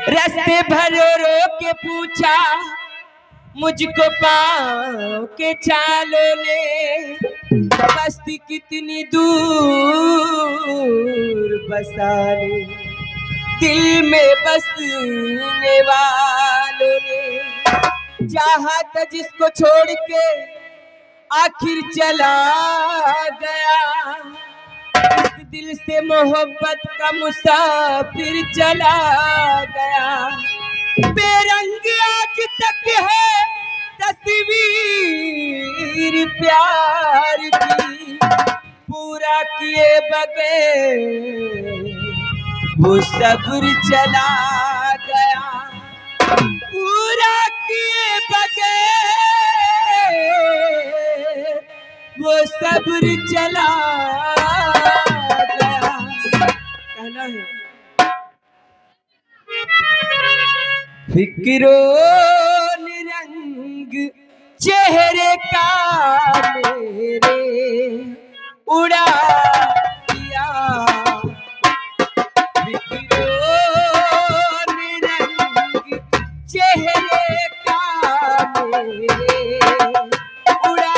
रास्ते भर रो के पूछा मुझको पाँव के चालों ने, बस्ती कितनी दूर बसाने दिल में बसने वालों ने। चाहा था जिसको छोड़ के आखिर चला गया, इस दिल से मोहब्बत का मुसाफिर चला गया। बेरंग आज तक है तस्वीर प्यार की, पूरा किए बगैर वो सब्र चला गया। पूरा किए बगैर वो सब्र चला गया। कहना है फिक्रो निरंग चेहरे का मेरे उड़ा दिया। फिक्रो निरंग चेहरे का मेरे उड़ा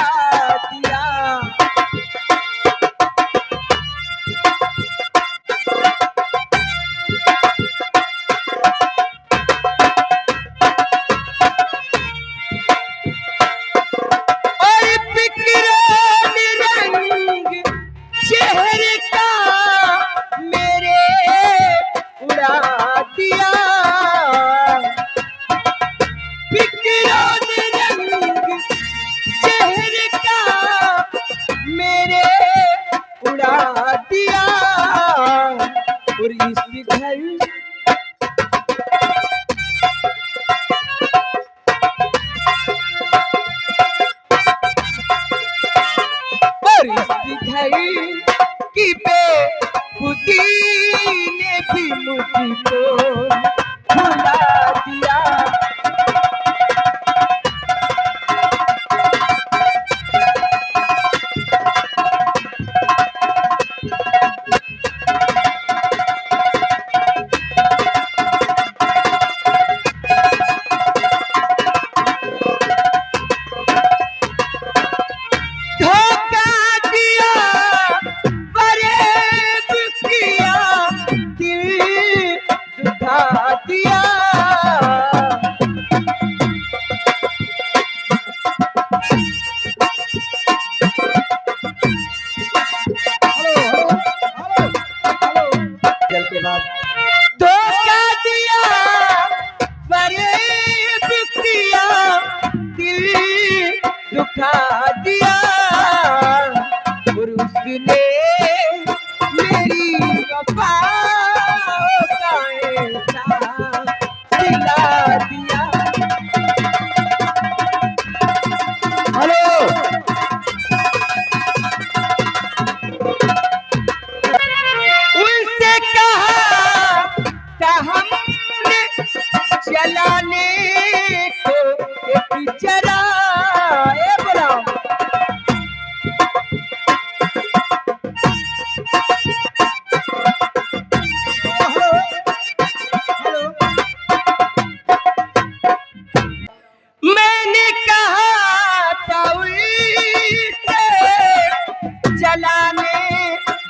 दिया। और इस घर की बेखुदी ने भी मुझको भुला दिया। धोखा दिया, फरेब किया, दिल दुखा दिया। और उसने मेरी वफा का एहसास दिला दिया। हेलो उनसे कहा हमने चलाने को एक जरा बोला। मैंने कहा था उनसे चलाने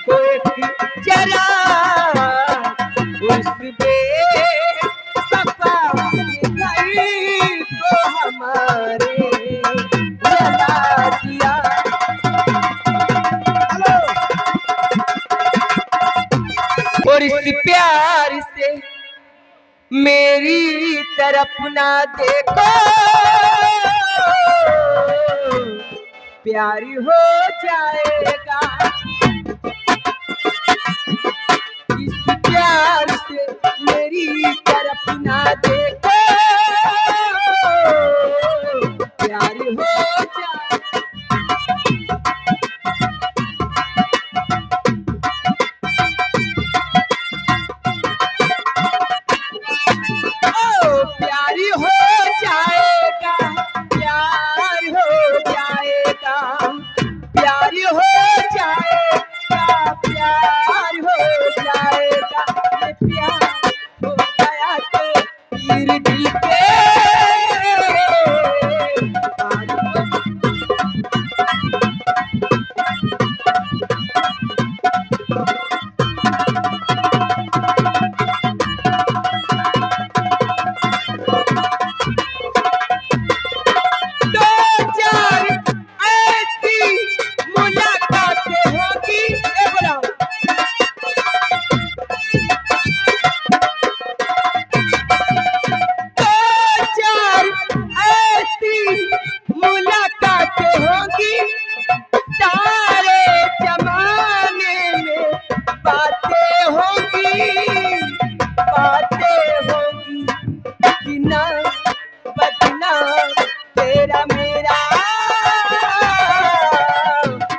को एक जरा, उस बेवफा के घर को हमारे जला दिया। और इस प्यार से मेरी तरफ ना देखो, प्यार हो जाएगा। इस प्यार से मेरी तरफ ना देखो, प्यार हो जाएगा। प्यार हो जाएगा, प्यार हो जाएगा, प्यार हो जाएगा, प्यार हो जाएगा। प्यार हो गया तो तीर दिल पे दो चार ऐसी मुलाकातें होगी ए बोला दो चार ऐसी मुलाकातें होगी सारे जमाने में बातें होगी कि ना बदना तेरा मेरा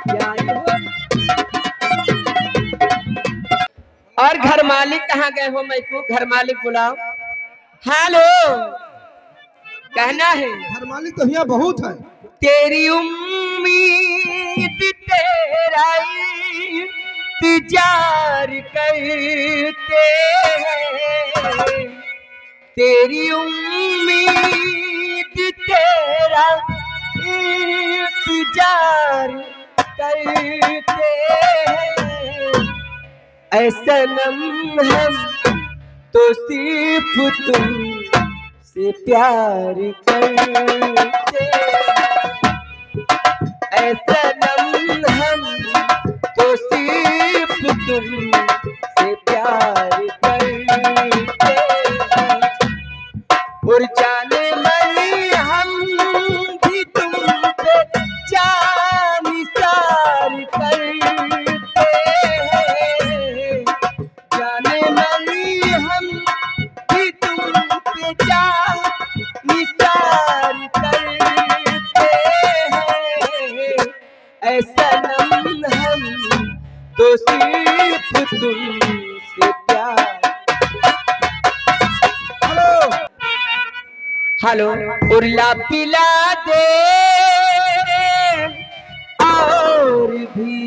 प्यार हो। और घर मालिक कहाँ गए हो? मैं को घर मालिक बुलाओ। हेलो कहना है घर मालिक तो यहाँ बहुत है। तेरी उम्मीद तेरा इंतजार करते हैं तेरी उम्मीद तेरा इंतजार करते हैं ऐ सनम हम तो सिर्फ तुम से प्यार करते ऐ सनम हम तो सिर्फ तुम से प्यार करते और जाने मन हम भी तुम पे जान निसार करते हैं जाने मन हम भी तुम पे जान निसार करते हैं ऐसा नम हम तो सिर्फ तुमसे प्यार हेलो उर्ला पिला दे और भी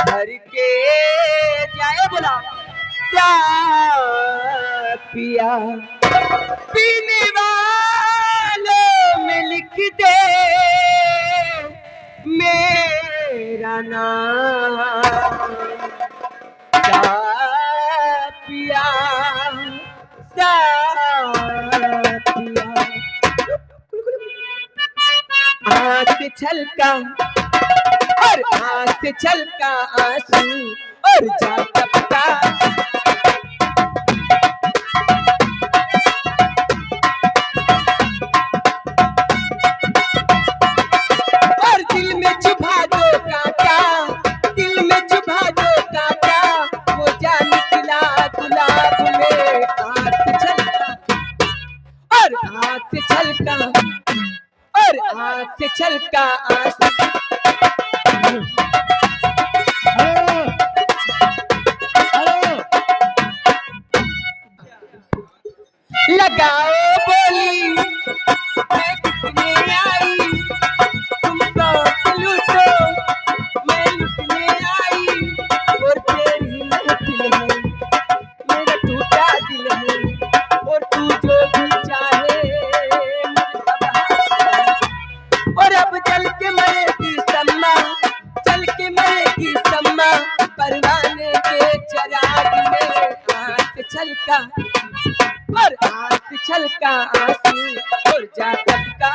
भर के जाए बोला पिया पीने वालों में लिख दे मेरा नाम पिया आँख से छलका और आँख से छलका आंसू और जा टपका और दिल में चुभा दो कांटा दिल में चुभा दो कांटा वो जा निकला गुलाब में आँख से छलका और आँख से छलका और आँख से छलका आंसू लगाओ बोली मैं कितने आई तुम साथ लूटो मैं लुटने आई और तेरी महफिल है मेरा टूटा दिल है और तू जो भी चाहे और अब चल के मरेगी सम्मा परवाने के चराग में आँख छलका और आँख छलका आंसू और जा टपका